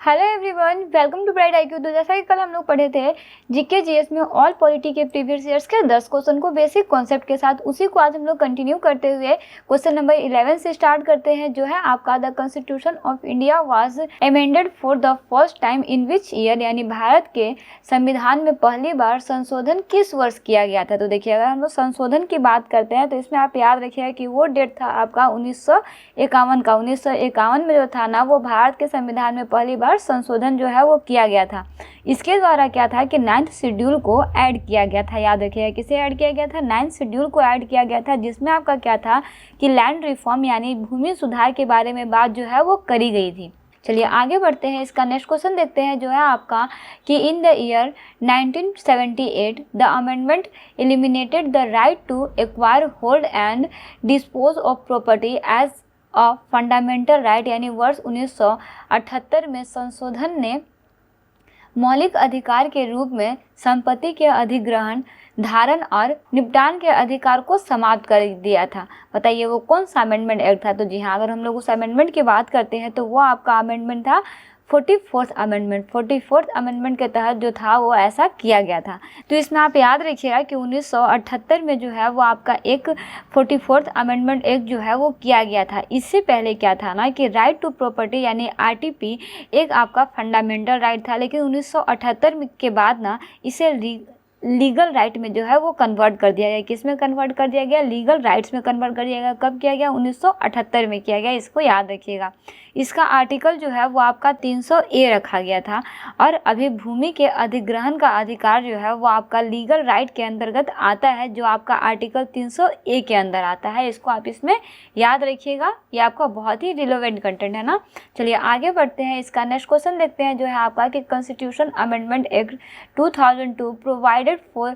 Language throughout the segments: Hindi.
Hello everyone, welcome to bright IQ. तो जैसा कि कल हम लोग पढ़े थे जीके जीएस में ऑल पॉलिटी के प्रीवियस ईयर्स के 10 क्वेश्चन को बेसिक कॉन्सेप्ट के साथ, उसी को आज हम लोग कंटिन्यू करते हुए क्वेश्चन नंबर 11 से स्टार्ट करते हैं, जो है आपका the constitution of India was amended for the first time in which year, यानी भारत के संविधान में पहली बार संशोधन किस वर्ष किया गया था। तो देखिए, अगर हम लोग संशोधन की बात करते हैं तो इसमें आप याद रखिएगा कि वो डेट था आपका 1951 का। 1951 में जो था ना, वो भारत के संविधान में पहली बार संशोधन जो है वो किया गया था। इसके द्वारा क्या था कि 9th शेड्यूल को ऐड किया गया था। याद रखिएगा किसे ऐड किया गया था, 9th शेड्यूल को ऐड किया गया था, जिसमें आपका क्या था कि लैंड रिफॉर्म यानी भूमि सुधार के बारे में बात जो है वो करी गई थी। चलिए आगे बढ़ते हैं, इसका नेक्स्ट क्वेश्चन देखते हैं, जो है आपका कि in the year 1978 the amendment eliminated the right to acquire, hold and dispose of property as a fundamental right, यानी वर्ष 1978 में संशोधन ने मौलिक अधिकार के रूप में संपत्ति के अधिग्रहण, धारण और निपटान के अधिकार को समाप्त कर दिया था। बताइए वो कौन सा अमेंडमेंट एक्ट था। तो जी हाँ, अगर हम लोग उस अमेंडमेंट की बात करते हैं तो वो आपका अमेंडमेंट था 44th अमेंडमेंट। 44th अमेंडमेंट के तहत जो था वो ऐसा किया गया था। तो इसमें आप याद रखिएगा कि 1978 में जो है वो आपका एक 44th अमेंडमेंट एक्ट जो है वो किया गया था। इससे पहले क्या था ना कि राइट टू प्रॉपर्टी यानी आरटीपी एक आपका फंडामेंटल राइट था, लेकिन 1978 के बाद ना इसे लीगल राइट में जो है वो कन्वर्ट कर दिया गया। किस में कन्वर्ट कर दिया गया? लीगल राइट्स में कन्वर्ट कर दिया गया। कब किया गया? 1978 में किया गया। इसको याद रखिएगा। इसका आर्टिकल जो है वो आपका 300A रखा गया था। और अभी भूमि के अधिग्रहण का अधिकार जो है वो आपका लीगल राइट के अंतर्गत आता है, जो आपका आर्टिकल 300A के अंदर आता है। इसको आप इसमें याद रखिएगा, ये आपका बहुत ही रिलेवेंट कंटेंट है ना। चलिए आगे बढ़ते हैं, इसका नेक्स्ट क्वेश्चन देखते हैं, जो है आपका कि constitution amendment act 2002 provided for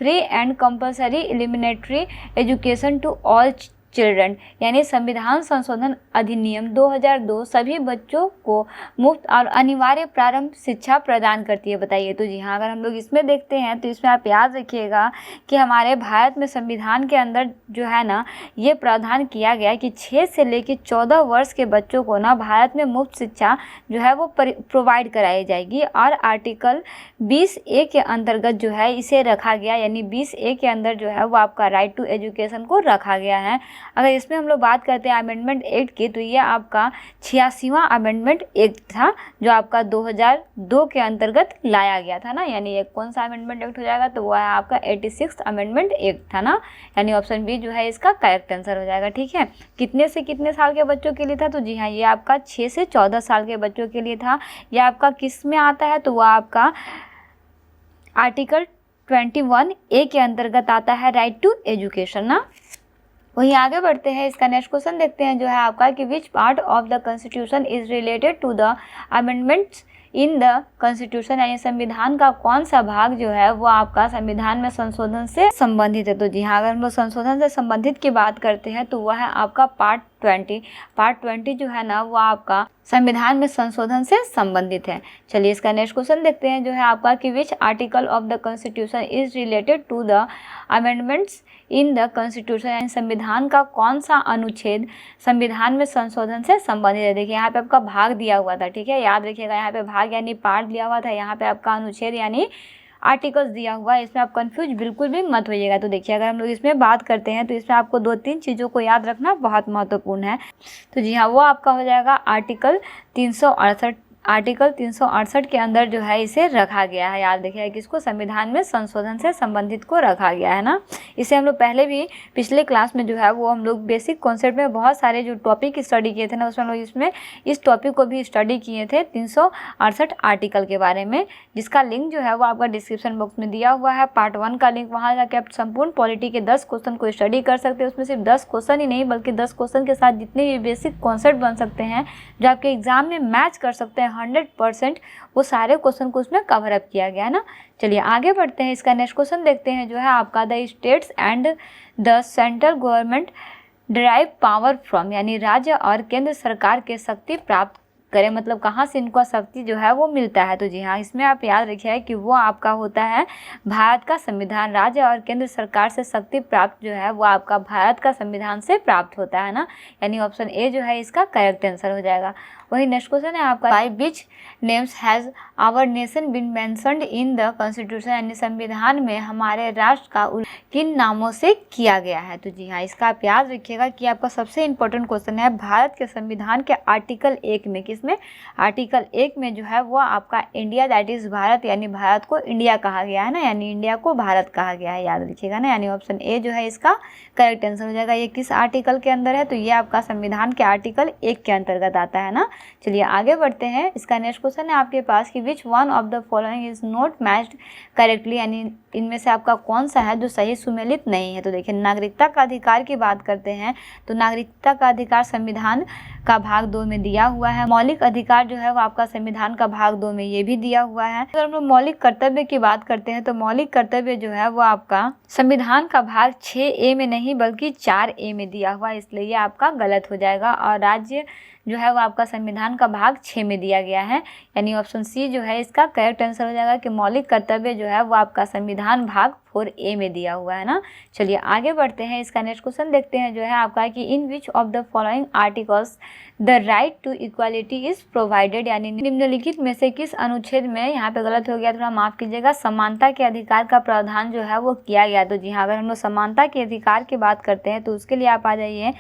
free and compulsory elementary education to all children, यानी संविधान संशोधन अधिनियम 2002 सभी बच्चों को मुफ्त और अनिवार्य प्रारंभ शिक्षा प्रदान करती है। बताइए। तो जी हाँ, अगर हम लोग इसमें देखते हैं तो इसमें आप याद रखिएगा कि हमारे भारत में संविधान के अंदर जो है ना, ये प्रावधान किया गया कि 6 से लेकर 14 वर्ष के बच्चों को ना भारत में मुफ्त शिक्षा जो है वो प्रोवाइड कराई जाएगी। और आर्टिकल 20A के अंतर्गत जो है इसे रखा गया, यानी 20A के अंदर जो है वो आपका राइट टू एजुकेशन को रखा गया है। अगर इसमें हम लोग बात करते हैं अमेंडमेंट एक्ट की, तो ये आपका 86वां अमेंडमेंट एक्ट था, जो आपका 2002 के अंतर्गत लाया गया था ना। यानी ये कौन सा अमेंडमेंट एक्ट हो जाएगा? तो वह है आपका 86th अमेंडमेंट एक्ट था ना। यानी ऑप्शन बी जो है इसका करेक्ट आंसर हो जाएगा। ठीक है। कितने से कितने साल के बच्चों के लिए था? तो जी हाँ, ये आपका 6 से 14 साल के बच्चों के लिए था। यह आपका किस में आता है? तो वह आपका आर्टिकल 21A के अंतर्गत आता है, राइट टू एजुकेशन ना। वहीं आगे बढ़ते हैं, इसका नेक्स्ट क्वेश्चन देखते हैं, जो है आपका कि which part of the constitution is related to the amendments in the constitution, यानी संविधान का कौन सा भाग जो है वो आपका संविधान में संशोधन से संबंधित है। तो जी हाँ, अगर हम लोग संशोधन से संबंधित की बात करते हैं तो वह है आपका पार्ट 20 जो है ना वो आपका संविधान में संशोधन से संबंधित है। चलिए इसका नेक्स्ट क्वेश्चन देखते हैं, जो है आपका कि which article of the constitution is related to the amendments in the constitution, यानी संविधान का कौन सा अनुच्छेद संविधान में संशोधन से संबंधित है। देखिए यहाँ पे आपका भाग दिया हुआ था। ठीक है, याद रखिएगा, यहाँ पे भाग यानी पार्ट दिया हुआ था, यहाँ पे आपका अनुच्छेद यानी आर्टिकल्स दिया हुआ है। इसमें आप कंफ्यूज बिल्कुल भी मत होइएगा। तो देखिए, अगर हम लोग इसमें बात करते हैं तो इसमें आपको 2-3 चीज़ों को याद रखना बहुत महत्वपूर्ण है। तो जी हाँ, वो आपका हो जाएगा आर्टिकल 368। आर्टिकल 368 के अंदर जो है इसे रखा गया है। याद रखिएगा कि इसको संविधान में संशोधन से संबंधित को रखा गया है ना। इसे हम लोग पहले भी पिछले क्लास में जो है वो हम लोग बेसिक कॉन्सेप्ट में बहुत सारे जो टॉपिक स्टडी किए थे ना, उसमें हम लोग इसमें इस टॉपिक को भी स्टडी किए थे 368 आर्टिकल के बारे में, जिसका लिंक जो है वो आपका डिस्क्रिप्शन बॉक्स में दिया हुआ है। पार्ट 1 का लिंक, वहाँ जाकर आप संपूर्ण पॉलिटी के 10 क्वेश्चन को स्टडी कर सकते हैं। उसमें सिर्फ 10 क्वेश्चन ही नहीं बल्कि 10 क्वेश्चन के साथ जितने भी बेसिक कॉन्सेप्ट बन सकते हैं जो आपके एग्जाम में मैच कर सकते हैं 100%, वो सारे क्वेश्चन को उसमें कवर अप किया गया है ना। चलिए आगे बढ़ते हैं, इसका नेक्स्ट क्वेश्चन देखते हैं, जो है आपका the states and the central government derive power from, यानी राज्य और केंद्र सरकार के शक्ति प्राप्त करें, मतलब कहाँ से इनको शक्ति जो है वो मिलता है। तो जी हाँ, इसमें आप याद रखिए कि वो आपका होता है भारत का संविधान। राज्य और केंद्र सरकार से शक्ति प्राप्त जो है वो आपका भारत का संविधान से प्राप्त होता है ना। यानी ऑप्शन ए जो है इसका करेक्ट आंसर हो जाएगा। वही नेक्स्ट क्वेश्चन है आपका, by which names has our nation been mentioned in the constitution, यानी संविधान में हमारे राष्ट्र का किन नामों से किया गया है। तो जी हाँ, इसका आप याद रखिएगा कि आपका सबसे इंपॉर्टेंट क्वेश्चन है भारत के संविधान के आर्टिकल 1 में, किसमें, आर्टिकल 1 में जो है वो आपका इंडिया दैट इज भारत, यानी भारत को इंडिया कहा गया है ना, यानी इंडिया को भारत कहा गया है, याद रखिएगा ना, यानी ऑप्शन ए जो है इसका करेक्ट आंसर हो जाएगा। ये किस आर्टिकल के अंदर है, तो ये आपका संविधान के आर्टिकल 1 के अंतर्गत आता है ना। चलिए आगे बढ़ते हैं। इसका नेक्स्ट क्वेश्चन है आपके पास कि which one of the following is not matched correctly, यानी इनमें से आपका कौन सा है जो सही सुमेलित नहीं है। तो देखिए, नागरिकता का अधिकार की बात करते हैं तो नागरिकता का अधिकार संविधान का भाग 2 में दिया हुआ है। मौलिक अधिकार जो है वो आपका संविधान का भाग 2 में ये भी दिया हुआ है। अगर हम लोग मौलिक कर्तव्य की बात करते हैं तो मौलिक कर्तव्य जो है वो आपका संविधान का भाग 6A में नहीं बल्कि 4A में दिया हुआ है, इसलिए ये आपका गलत हो जाएगा। और राज्य जो है वो आपका संविधान का भाग 6 में दिया गया है, यानी ऑप्शन सी जो है इसका करेक्ट आंसर हो जाएगा कि मौलिक कर्तव्य जो है वो आपका संविधान भाग 4A में दिया हुआ है ना। चलिए आगे बढ़ते हैं। इसका नेक्स्ट क्वेश्चन देखते हैं जो है आपका कि in which of the following articles the right to equality is provided, यानी निम्नलिखित में से किस अनुच्छेद में, यहाँ पे गलत हो गया, थोड़ा माफ कीजिएगा, समानता के अधिकार का प्रावधान जो है वो किया गया। तो जी हाँ, अगर हम लोग समानता के अधिकार की बात करते हैं तो उसके लिए आप आ जाइए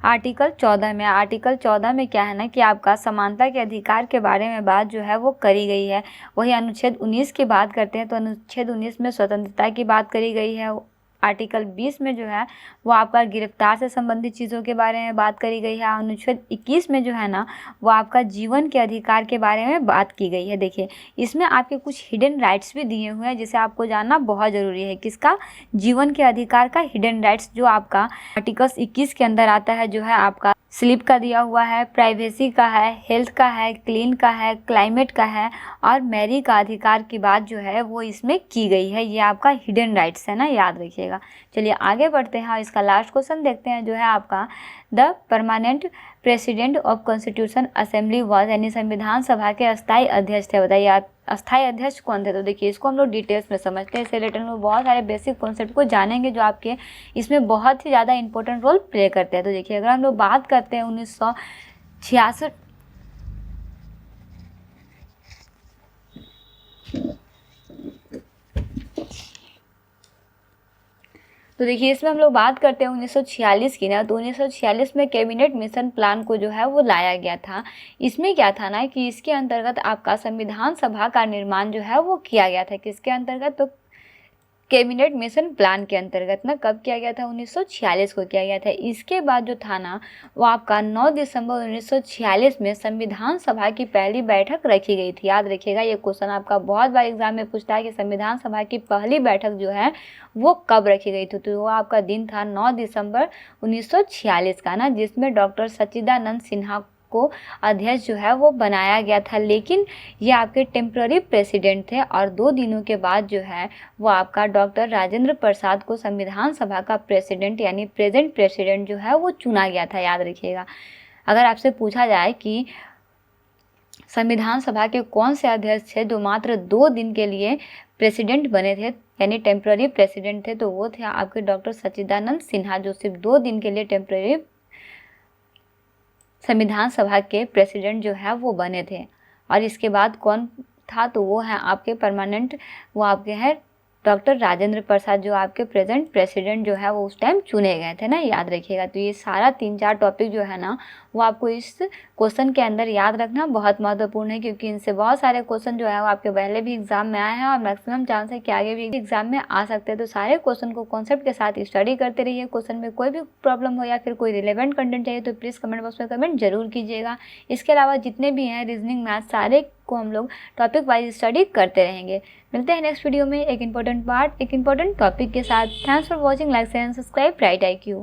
आर्टिकल 14 में। आर्टिकल 14 में क्या है ना कि आपका समानता के अधिकार के बारे में बात जो है वो करी गई है। वही अनुच्छेद 19 की बात करते हैं तो अनुच्छेद 19 में स्वतंत्रता की बात करी गई है। आर्टिकल 20 में जो है वो आपका गिरफ्तार से संबंधित चीज़ों के बारे में बात करी गई है। अनुच्छेद 21 में जो है ना वो आपका जीवन के अधिकार के बारे में बात की गई है। देखिए, इसमें आपके कुछ हिडन राइट्स भी दिए हुए हैं जिसे आपको जानना बहुत ज़रूरी है। किसका, जीवन के अधिकार का हिडन राइट्स जो आपका आर्टिकल 21 के अंदर आता है, जो है आपका स्लीप का दिया हुआ है, प्राइवेसी का है, हेल्थ का है, क्लीन का है, क्लाइमेट का है और मैरी का अधिकार की बात जो है वो इसमें की गई है। ये आपका हिडन राइट्स है ना, याद रखिएगा। चलिए आगे बढ़ते हैं और इसका लास्ट क्वेश्चन देखते हैं जो है आपका the permanent president of constitution assembly was, यानी संविधान सभा के अस्थायी अध्यक्ष थे। बताइए आप अस्थायी अध्यक्ष कौन थे। तो देखिए, इसको हम लोग डिटेल्स में समझते हैं। इससे रिलेटेड में बहुत सारे बेसिक कॉन्सेप्ट को जानेंगे जो आपके इसमें बहुत ही ज़्यादा इंपॉर्टेंट रोल प्ले करते हैं। तो देखिए, अगर हम लोग बात करते हैं 1966 तो देखिए, इसमें हम लोग बात करते हैं 1946 की ना। तो 1946 में कैबिनेट मिशन प्लान को जो है वो लाया गया था। इसमें क्या था ना कि इसके अंतर्गत आपका संविधान सभा का निर्माण जो है वो किया गया था। किसके अंतर्गत, तो कैबिनेट मिशन प्लान के अंतर्गत ना कब किया गया था, 1946 को किया गया था। इसके बाद जो था ना वो आपका 9 दिसंबर 1946 में संविधान सभा की पहली बैठक रखी गई थी। याद रखिएगा, ये क्वेश्चन आपका बहुत बार एग्जाम में पूछता है कि संविधान सभा की पहली बैठक जो है वो कब रखी गई थी। तो वो आपका दिन था 9 दिसंबर 1946 का ना, जिसमें डॉक्टर सच्चिदानंद सिन्हा को अध्यक्ष जो है वो बनाया गया था। लेकिन ये आपके टेम्पररी प्रेसिडेंट थे और 2 दिनों के बाद जो है वो आपका डॉक्टर राजेंद्र प्रसाद को संविधान सभा का प्रेसिडेंट यानी प्रेजेंट प्रेसिडेंट जो है वो चुना गया था। याद रखिएगा, अगर आपसे पूछा जाए कि संविधान सभा के कौन से अध्यक्ष थे जो मात्र 2 दिन के लिए प्रेसिडेंट बने थे यानी टेम्पररी प्रेसिडेंट थे, तो वो थे आपके डॉक्टर सच्चिदानंद सिन्हा, जो सिर्फ 2 दिन के लिए टेम्पररी संविधान सभा के प्रेसिडेंट जो है वो बने थे। और इसके बाद कौन था, तो वो है आपके परमानेंट, वो आपके हैं डॉक्टर राजेंद्र प्रसाद, जो आपके प्रेजेंट प्रेसिडेंट जो है वो उस टाइम चुने गए थे ना। याद रखिएगा, तो ये सारा 3-4 टॉपिक जो है ना वो आपको इस क्वेश्चन के अंदर याद रखना बहुत महत्वपूर्ण है, क्योंकि इनसे बहुत सारे क्वेश्चन जो है वो आपके पहले भी एग्जाम में आए हैं और मैक्सिमम चांस है कि आगे भी एग्जाम में आ सकते हैं। तो सारे क्वेश्चन को कॉन्सेप्ट के साथ स्टडी करते रहिए। क्वेश्चन में कोई भी प्रॉब्लम हो या फिर कोई रिलेवेंट कंटेंट चाहिए तो प्लीज़ कमेंट बॉक्स में कमेंट जरूर कीजिएगा। इसके अलावा जितने भी हैं रीजनिंग, मैथ, सारे को हम लोग टॉपिक वाइज स्टडी करते रहेंगे। मिलते हैं नेक्स्ट वीडियो में एक इंपॉर्टेंट टॉपिक के साथ। Thanks for watching, like and subscribe bright IQ।